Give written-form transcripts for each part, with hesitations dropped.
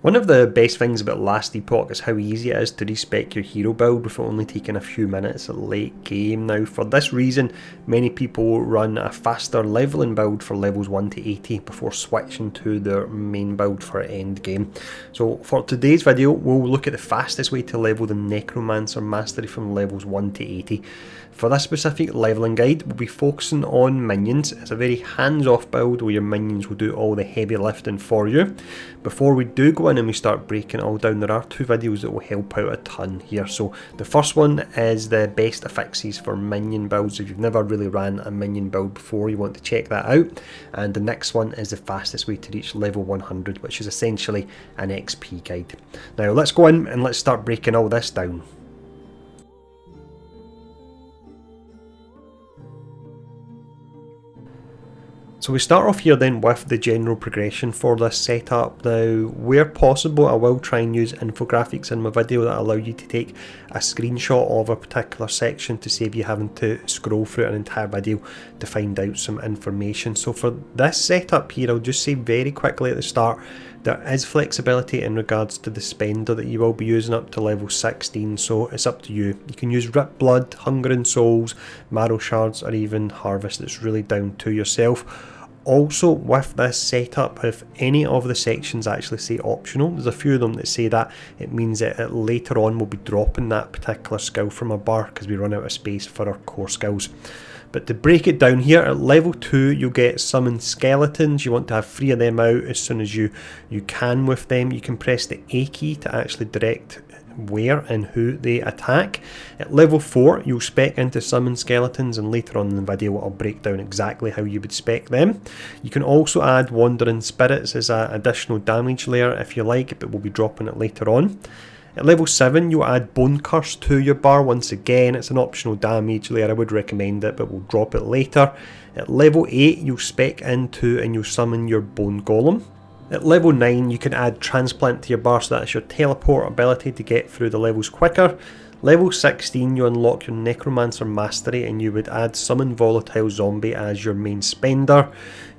One of the best things about last Epoch is how easy it is to respec your hero build with only taking a few minutes at late game. Now for this reason, many people run a faster leveling build for levels 1 to 80 before switching to their main build for end game. So for today's video, we'll look at the fastest way to level the Necromancer mastery from levels 1 to 80. For this specific leveling guide, we'll be focusing on minions. It's a very hands-off build where your minions will do all the heavy lifting for you. Before we do go in and we start breaking it all down, there are two videos that will help out a ton here. So the first one is the best fixes for minion builds. If you've never really ran a minion build before, you want to check that out. And the next one is the fastest way to reach level 100, which is essentially an XP guide. Now let's go in and let's start breaking all this down. So we start off here then with the general progression for this setup. Now where possible I will try and use infographics in my video that allow you to take a screenshot of a particular section to save you having to scroll through an entire video to find out some information. So for this setup here, I'll just say very quickly at the start, there is flexibility in regards to the spender that you will be using up to level 16, so it's up to you. You can use Rip Blood, Hungering Souls, Marrow Shards, or even Harvest. It's really down to yourself. Also with this setup, if any of the sections actually say optional, there's a few of them that say that, it means that later on we'll be dropping that particular skill from a bar because we run out of space for our core skills. But to break it down here, at level 2 you'll get Summon Skeletons. You want to have 3 of them out as soon as you can with them. You can press the A key to actually direct where and who they attack. At level 4 you'll spec into Summon Skeletons, and later on in the video I'll break down exactly how you would spec them. You can also add Wandering Spirits as an additional damage layer if you like, but we'll be dropping it later on. At level 7 you'll add Bone Curse to your bar. Once again, it's an optional damage layer, I would recommend it, but we'll drop it later. At level 8 you'll spec into and you'll summon your Bone Golem. At level 9 you can add Transplant to your bar, so that's your teleport ability to get through the levels quicker. Level 16 you unlock your Necromancer mastery and you would add Summon Volatile Zombie as your main spender.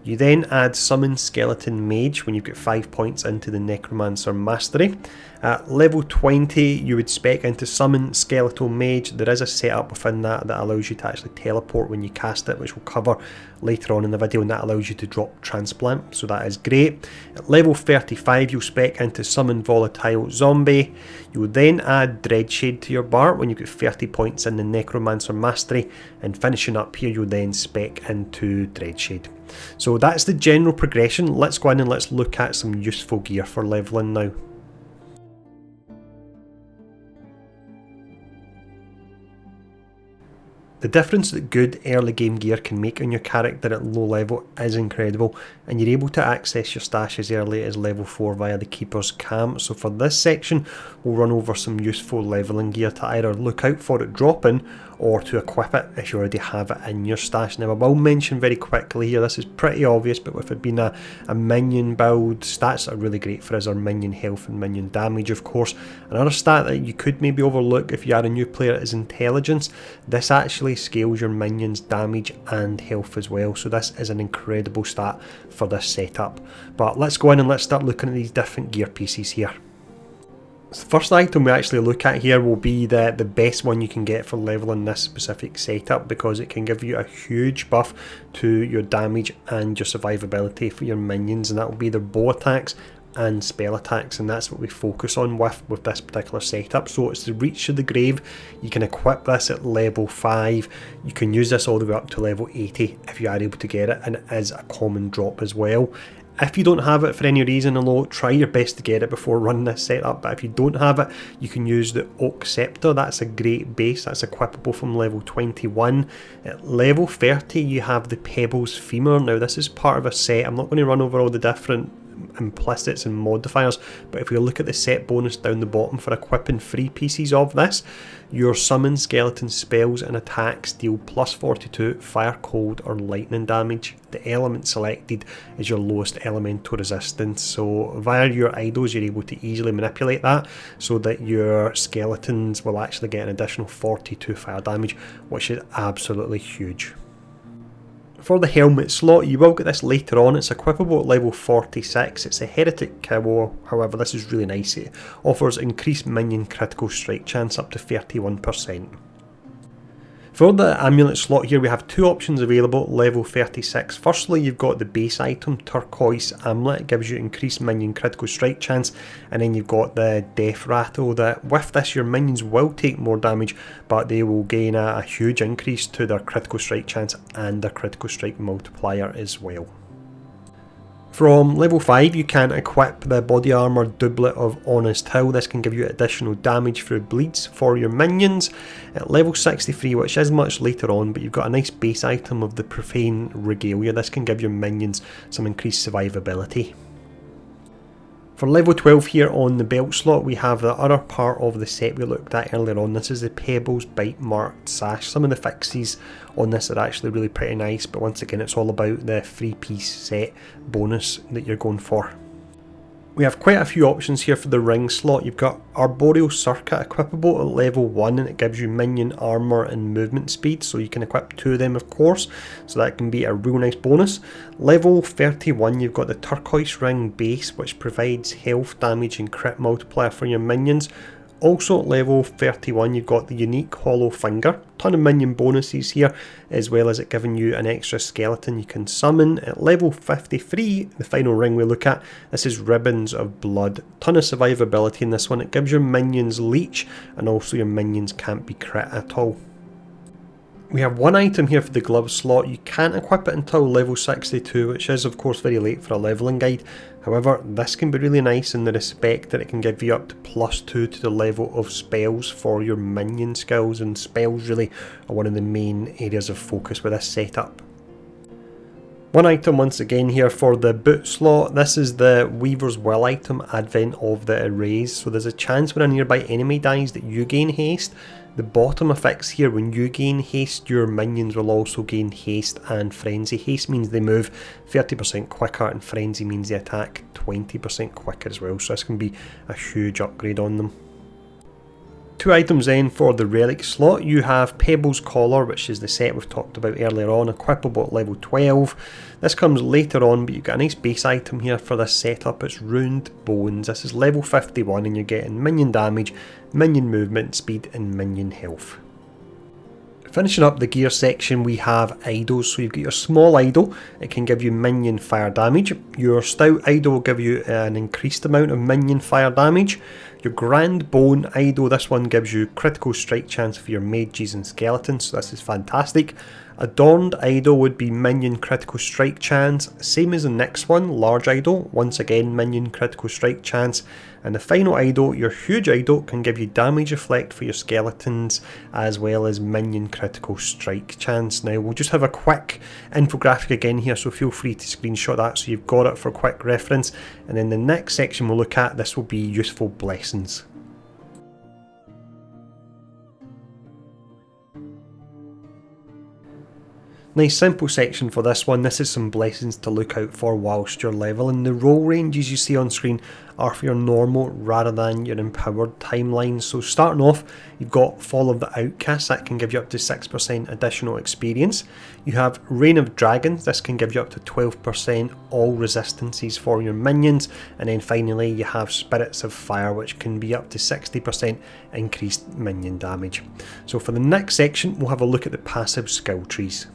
You then add Summon Skeleton Mage when you've got 5 points into the Necromancer mastery. At level 20 you would spec into Summon Skeletal Mage. There is a setup within that allows you to actually teleport when you cast it, which we'll cover later on in the video, and that allows you to drop Transplant, so that is great. At level 35 you'll spec into Summon Volatile Zombie. You will then add Dreadshade to your bar when you've got 30 points in the Necromancer mastery, and finishing up here you'll then spec into Dreadshade. So that's the general progression. Let's go in and let's look at some useful gear for leveling now. The difference that good early game gear can make on your character at low level is incredible, and you're able to access your stash as early as level 4 via the Keeper's Camp. So for this section we'll run over some useful leveling gear to either look out for it dropping or to equip it if you already have it in your stash. Now I will mention very quickly here, this is pretty obvious, but with it being a minion build, stats that are really great for us are minion health and minion damage of course. Another stat that you could maybe overlook if you are a new player is intelligence. This actually scales your minions damage and health as well, so this is an incredible stat for this setup. But let's go in and let's start looking at these different gear pieces here. The first item we actually look at here will be the best one you can get for leveling this specific setup, because it can give you a huge buff to your damage and your survivability for your minions, and that will be their bow attacks and spell attacks, and that's what we focus on with this particular setup. So it's the Reach of the Grave. You can equip this at level 5. You can use this all the way up to level 80 if you are able to get it, and it is a common drop as well. If you don't have it for any reason, although try your best to get it before running this setup, but if you don't have it, you can use the Oak Scepter. That's a great base, that's equipable from level 21. At level 30 you have the Pebbles Femur. Now this is part of a set. I'm not going to run over all the different implicits and modifiers, but if we look at the set bonus down the bottom for equipping 3 pieces of this, your Summon Skeleton spells and attacks deal plus 42 fire, cold or lightning damage. The element selected is your lowest elemental resistance, so via your idols you're able to easily manipulate that so that your skeletons will actually get an additional 42 fire damage, which is absolutely huge. For the helmet slot, you will get this later on. It's equipable at level 46. It's a Heretic Cowl, however this is really nice. It offers increased minion critical strike chance up to 31%. For the amulet slot here, we have two options available at level 36. Firstly, you've got the base item, Turquoise Amulet. It gives you increased minion critical strike chance. And then you've got the Death Rattle, that with this your minions will take more damage, but they will gain a huge increase to their critical strike chance and their critical strike multiplier as well. From level 5 you can equip the body armour doublet of Honest Hill. This can give you additional damage through bleeds for your minions. At level 63, which is much later on, but you've got a nice base item of the Profane Regalia. This can give your minions some increased survivability. For level 12 here on the belt slot, we have the other part of the set we looked at earlier on. This is the Pebbles Bite Marked Sash. Some of the fixes on this are actually really pretty nice, but once again it's all about the 3-piece set bonus that you're going for. We have quite a few options here for the ring slot. You've got Arboreal Circuit equipable at level 1, and it gives you minion armour and movement speed, so you can equip 2 of them of course, so that can be a real nice bonus. Level 31 you've got the Turquoise Ring base, which provides health, damage and crit multiplier for your minions. Also at level 31 you've got the unique Hollow Finger, ton of minion bonuses here, as well as it giving you an extra skeleton you can summon. At level 53, the final ring we look at, this is Ribbons of Blood, ton of survivability in this one. It gives your minions leech, and also your minions can't be crit at all. We have one item here for the glove slot. You can't equip it until level 62, which is of course very late for a leveling guide. However, this can be really nice in the respect that it can give you up to +2 to the level of spells for your minion skills, and spells really are one of the main areas of focus with this setup. One item once again here for the boot slot. This is the Weaver's Will item, Advent of the Arrays. So there's a chance when a nearby enemy dies that you gain haste. The bottom effects here, when you gain haste, your minions will also gain haste and frenzy. Haste means they move 30% quicker, and frenzy means they attack 20% quicker as well, so this can be a huge upgrade on them. Two items then for the relic slot. You have Pebbles Collar, which is the set we've talked about earlier on, equipable at level 12. This comes later on, but you've got a nice base item here for this setup. It's Ruined Bones. This is level 51 and you're getting minion damage, minion movement speed and minion health. Finishing up the gear section, we have idols. So you've got your small idol, it can give you minion fire damage. Your stout idol will give you an increased amount of minion fire damage. Your grand bone idol, this one gives you critical strike chance for your mages and skeletons, so this is fantastic. Adorned idol would be minion critical strike chance, same as the next one, large idol, once again minion critical strike chance. And the final idol, your huge idol, can give you damage reflect for your skeletons as well as minion critical strike chance. Now we'll just have a quick infographic again here, so feel free to screenshot that so you've got it for quick reference. And then the next section we'll look at, this will be useful blessings. Nice simple section for this one. This is some blessings to look out for whilst you're leveling. The roll ranges you see on screen are for your normal rather than your empowered timelines. So starting off, you've got Fall of the Outcast, that can give you up to 6% additional experience. You have Reign of Dragons, this can give you up to 12% all resistances for your minions. And then finally you have Spirits of Fire, which can be up to 60% increased minion damage. So for the next section, we'll have a look at the passive skill trees.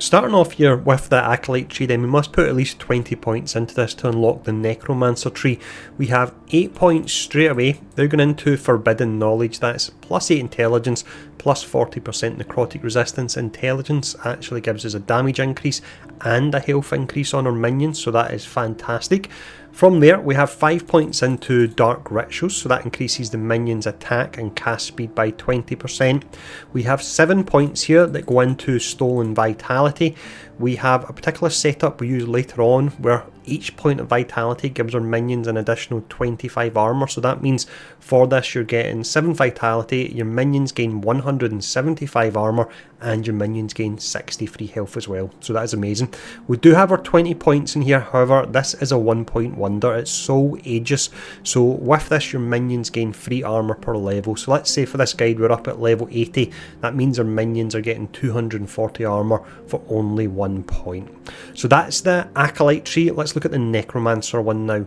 Starting off here with the Acolyte tree, then we must put at least 20 points into this to unlock the Necromancer tree. We have 8 points straight away. They're going into Forbidden Knowledge. That's plus 8 intelligence, plus 40% necrotic resistance. Intelligence actually gives us a damage increase and a health increase on our minions, so that is fantastic. From there, we have 5 points into Dark Rituals, so that increases the minion's attack and cast speed by 20%. We have 7 points here that go into Stolen Vitality. We have a particular setup we use later on where each point of vitality gives our minions an additional 25 armor. So that means for this you're getting 7 vitality, your minions gain 175 armor, and your minions gain 63 health as well. So that is amazing. We do have our 20 points in here, however this is a 1 point wonder. It's so aegis. So with this your minions gain 3 armor per level. So let's say for this guide we're up at level 80. That means our minions are getting 240 armor for only 1 point. So that's the Acolyte tree. Let's look at the Necromancer one now.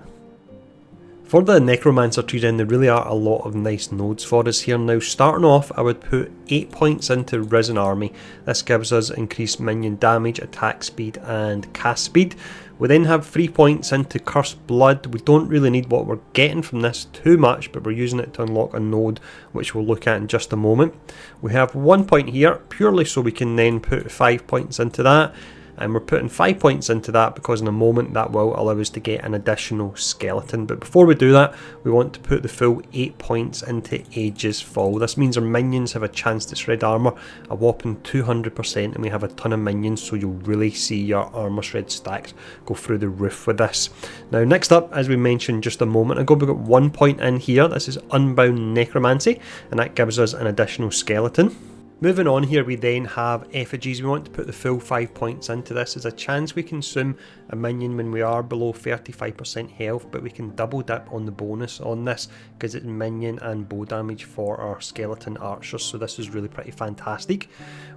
For the Necromancer tree then, there really are a lot of nice nodes for us here. Now starting off, I would put 8 points into Risen Army. This gives us increased minion damage, attack speed and cast speed. We then have 3 points into Cursed Blood. We don't really need what we're getting from this too much, but we're using it to unlock a node, which we'll look at in just a moment. We have 1 point here, purely so we can then put 5 points into that. And we're putting 5 points into that because in a moment that will allow us to get an additional skeleton. But before we do that, we want to put the full 8 points into Aegis Fall. This means our minions have a chance to shred armor a whopping 200%, and we have a ton of minions, so you'll really see your armor shred stacks go through the roof with this. Now next up, as we mentioned just a moment ago, we've got 1 point in here. This is Unbound Necromancy, and that gives us an additional skeleton. Moving on here, we then have Effigies. We want to put the full 5 points into this. There's a chance we consume a minion when we are below 35% health, but we can double dip on the bonus on this because it's minion and bow damage for our skeleton archers, so this is really pretty fantastic.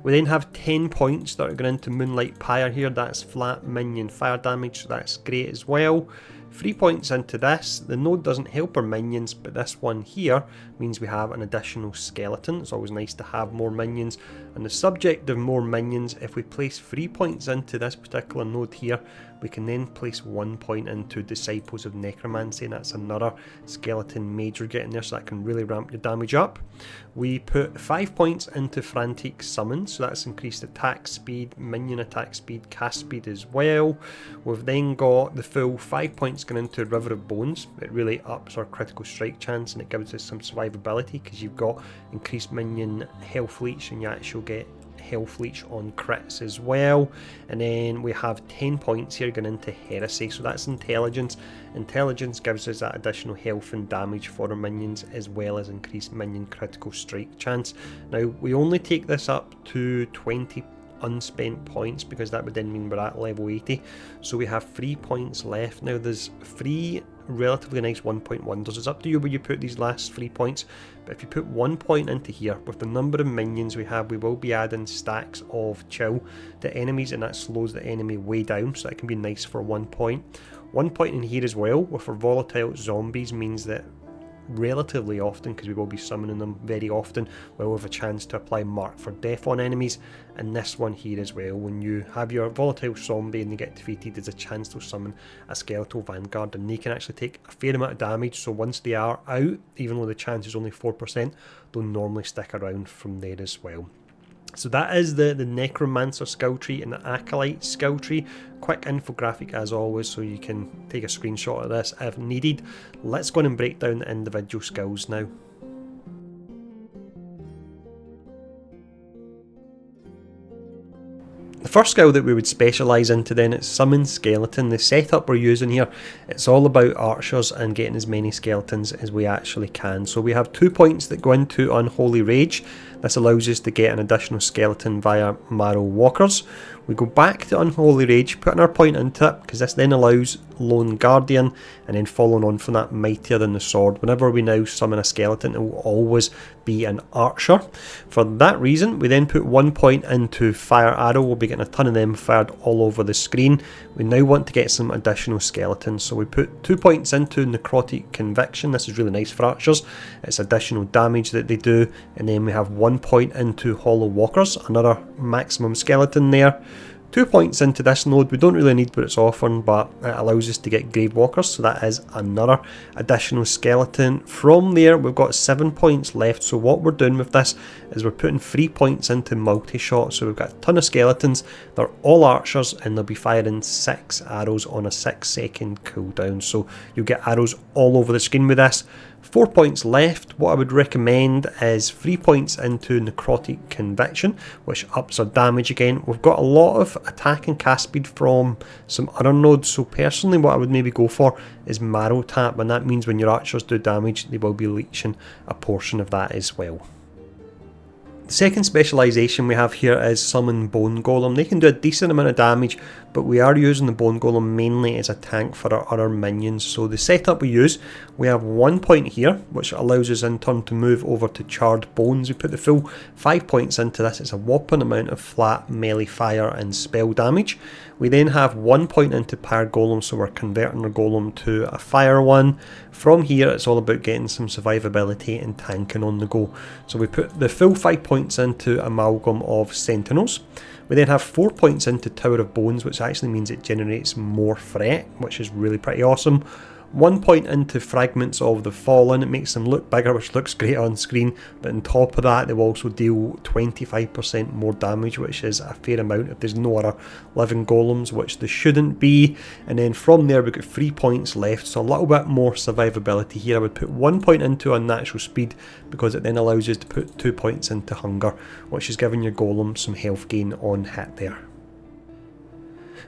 We then have 10 points that are going into Moonlight Pyre here. That's flat minion fire damage, so that's great as well. 3 points into this. The node doesn't help our minions, but this one here means we have an additional skeleton. It's always nice to have more minions. And the subject of more minions, if we place 3 points into this particular node here, we can then place 1 point into Disciples of Necromancy, and that's another skeleton mage we're getting there, so that can really ramp your damage up. We put 5 points into Frantic Summon, so that's increased attack speed, minion attack speed, cast speed as well. We've then got the full 5 points going into River of Bones. It really ups our critical strike chance, and it gives us some survivability because you've got increased minion health leech, and you actually get health leech on crits as well. And then we have 10 points here going into Heresy, so that's intelligence. Intelligence gives us that additional health and damage for our minions, as well as increased minion critical strike chance. Now we only take this up to 20 unspent points because that would then mean we're at level 80, so we have 3 points left. Now there's 3 relatively nice 1 point wonders. It's up to you where you put these last 3 points, but if you put 1 point into here, with the number of minions we have, we will be adding stacks of chill to enemies, and that slows the enemy way down, so that can be nice for 1 point. 1 point in here as well with our volatile zombies means that relatively often, because we will be summoning them very often, we'll have a chance to apply Mark for Death on enemies. And this one here as well, when you have your volatile zombie and they get defeated, there's a chance to summon a skeletal vanguard, and they can actually take a fair amount of damage. So once they are out, even though the chance is only 4%, they'll normally stick around from there as well. So that is the Necromancer skill tree and the Acolyte skill tree. Quick infographic as always, so you can take a screenshot of this if needed. Let's go on and break down the individual skills now. The first skill that we would specialise into then is Summon Skeleton. The setup we're using here, it's all about archers and getting as many skeletons as we actually can. So we have 2 points that go into Unholy Rage. This allows us to get an additional skeleton via Marrow Walkers. We go back to Unholy Rage, putting our point into it, because this then allows Lone Guardian, and then following on from that, Mightier Than the Sword. Whenever we now summon a skeleton, it will always be an archer. For that reason, we then put 1 point into Fire Arrow. We'll be getting a ton of them fired all over the screen. We now want to get some additional skeletons, so we put 2 points into Necrotic Conviction. This is really nice for archers. It's additional damage that they do. And then we have 1 point into Hollow Walkers, another maximum skeleton there. 2 points into this node. We don't really need what it's offering, but it allows us to get Grave Walkers, so that is another additional skeleton. From there, we've got 7 points left, so what we're doing with this is we're putting 3 points into Multi-Shot. So we've got a ton of skeletons. They're all archers, and they'll be firing 6 arrows on a 6-second cooldown. So you'll get arrows all over the screen with this. 4 points left. What I would recommend is 3 points into Necrotic Conviction, which ups our damage again. We've got a lot of attack and cast speed from some other nodes, so personally what I would maybe go for is Marrow Tap, and that means when your archers do damage they will be leeching a portion of that as well. The second specialisation we have here is Summon Bone Golem. They can do a decent amount of damage, but we are using the Bone Golem mainly as a tank for our other minions. So the setup we use, we have 1 point here, which allows us in turn to move over to Charred Bones. We put the full 5 points into this. It's a whopping amount of flat melee fire and spell damage. We then have 1 point into Pyre Golem, so we're converting our Golem to a fire one. From here it's all about getting some survivability and tanking on the go. So we put the full 5 points into Amalgam of Sentinels. We then have 4 points into Tower of Bones, which actually means it generates more threat, which is really pretty awesome. 1 point into Fragments of the Fallen. It makes them look bigger, which looks great on screen, but on top of that they will also deal 25% more damage, which is a fair amount if there's no other living golems, which there shouldn't be. And then from there we've got 3 points left, so a little bit more survivability here. I would put 1 point into Unnatural Speed, because it then allows you to put 2 points into Hunger, which is giving your golem some health gain on hit there.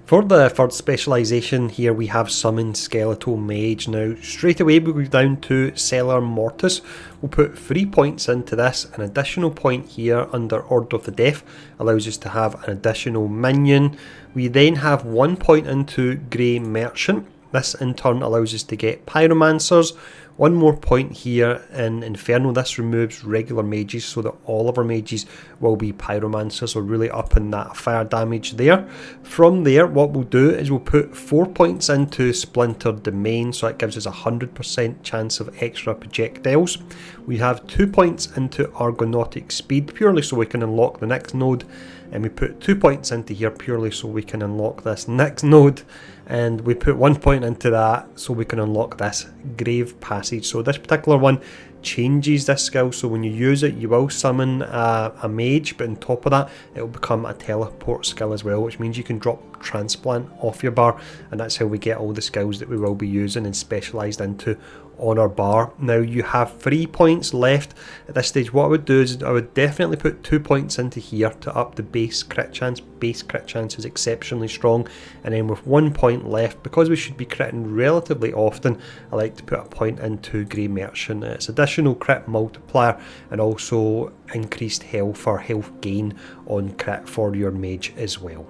For the third specialisation here we have Summon Skeletal Mage. Now straight away we go down to Cellar Mortis. We'll put 3 points into this. An additional point here under Order of the Deaf allows us to have an additional minion. We then have 1 point into Grey Merchant. This in turn allows us to get Pyromancers. 1 more point here in Inferno. This removes regular mages so that all of our mages will be Pyromancers, so really upping that fire damage there. From there what we'll do is we'll put 4 points into Splintered Domain, so it gives us a 100% chance of extra projectiles. We have 2 points into Argonautic Speed, purely so we can unlock the next node, and we put 2 points into here purely so we can unlock this next node, and we put 1 point into that so we can unlock this Grave Passage. So this particular one changes this skill, so when you use it you will summon a mage, but on top of that it will become a teleport skill as well, which means you can drop Transplant off your bar, and that's how we get all the skills that we will be using and specialised into on our bar. Now you have 3 points left at this stage. What I would do is I would definitely put 2 points into here to up the base crit chance. Base crit chance is exceptionally strong, and then with 1 point left, because we should be critting relatively often, I like to put a point into Grey Merchant. It's additional crit multiplier and also increased health or health gain on crit for your mage as well.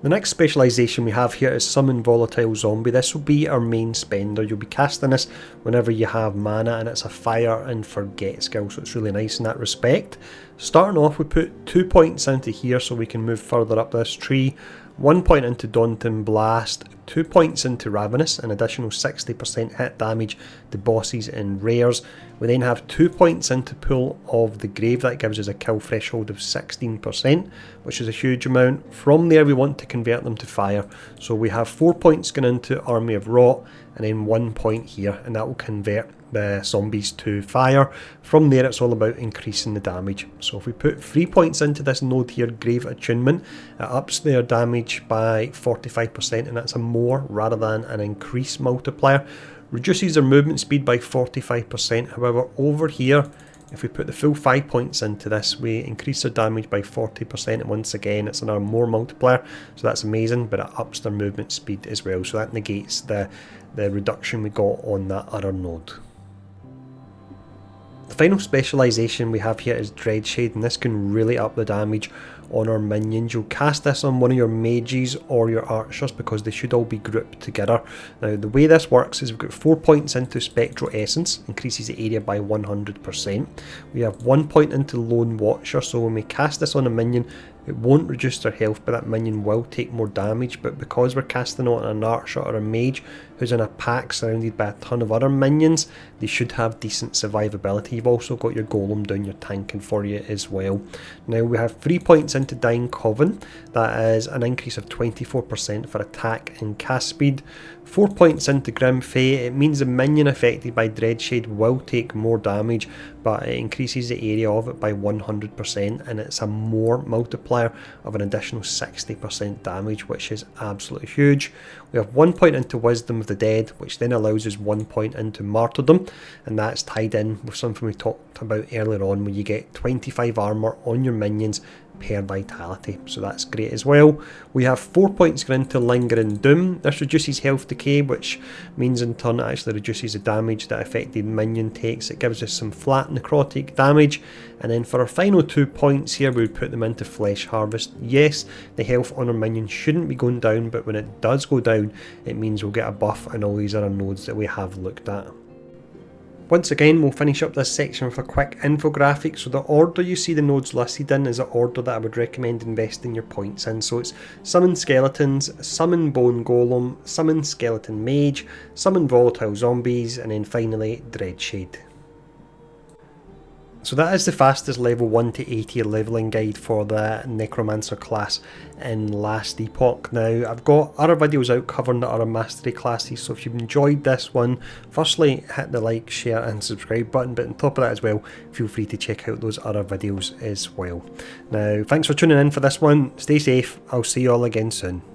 The next specialisation we have here is Summon Volatile Zombie. This will be our main spender. You'll be casting this whenever you have mana, and it's a fire and forget skill, so it's really nice in that respect. Starting off, we put 2 points into here so we can move further up this tree. 1 point into Daunting Blast, 2 points into Ravenous, an additional 60% hit damage to bosses and rares. We then have 2 points into Pool of the Grave. That gives us a kill threshold of 16%, which is a huge amount. From there we want to convert them to fire, so we have 4 points going into Army of Rot, and then 1 point here, and that will convert the zombies to fire. From there it's all about increasing the damage. So if we put 3 points into this node here, Grave Attunement, it ups their damage by 45%, and that's a more rather than an increase multiplier. Reduces their movement speed by 45%. However, over here, if we put the full 5 points into this, we increase their damage by 40%, and once again it's another more multiplier, so that's amazing, but it ups their movement speed as well, so that negates the reduction we got on that other node. The final specialisation we have here is Dreadshade, and this can really up the damage on our minions. You'll cast this on one of your mages or your archers because they should all be grouped together. Now the way this works is we've got 4 points into Spectral Essence, increases the area by 100%. We have 1 point into Lone Watcher, so when we cast this on a minion it won't reduce their health, but that minion will take more damage. But because we're casting on an archer or a mage who's in a pack surrounded by a ton of other minions, they should have decent survivability. You've also got your golem down your tanking for you as well. Now we have 3 points into Dying Coven. That is an increase of 24% for attack and cast speed. 4 points into Grim Fate, it means the minion affected by Dreadshade will take more damage, but it increases the area of it by 100%, and it's a more multiplier of an additional 60% damage, which is absolutely huge. We have 1 point into Wisdom of the Dead, which then allows us 1 point into Martyrdom, and that's tied in with something we talked about earlier on, where you get 25 armor on your minions per vitality, so that's great as well. We have 4 points going into Lingering Doom. This reduces health decay, which means in turn it actually reduces the damage that affected minion takes. It gives us some flat necrotic damage, and then for our final 2 points here, we would put them into Flesh Harvest. Yes, the health on our minion shouldn't be going down, but when it does go down, it means we'll get a buff on all these other nodes that we have looked at. Once again, we'll finish up this section with a quick infographic. So the order you see the nodes listed in is the order that I would recommend investing your points in. So it's Summon Skeletons, Summon Bone Golem, Summon Skeleton Mage, Summon Volatile Zombies, and then finally Dreadshade. So that is the fastest level 1 to 80 leveling guide for the Necromancer class in last Epoch. Now, I've got other videos out covering the other mastery classes, so if you've enjoyed this one, firstly hit the like, share and subscribe button, but on top of that as well, feel free to check out those other videos as well. Now, thanks for tuning in for this one, stay safe, I'll see you all again soon.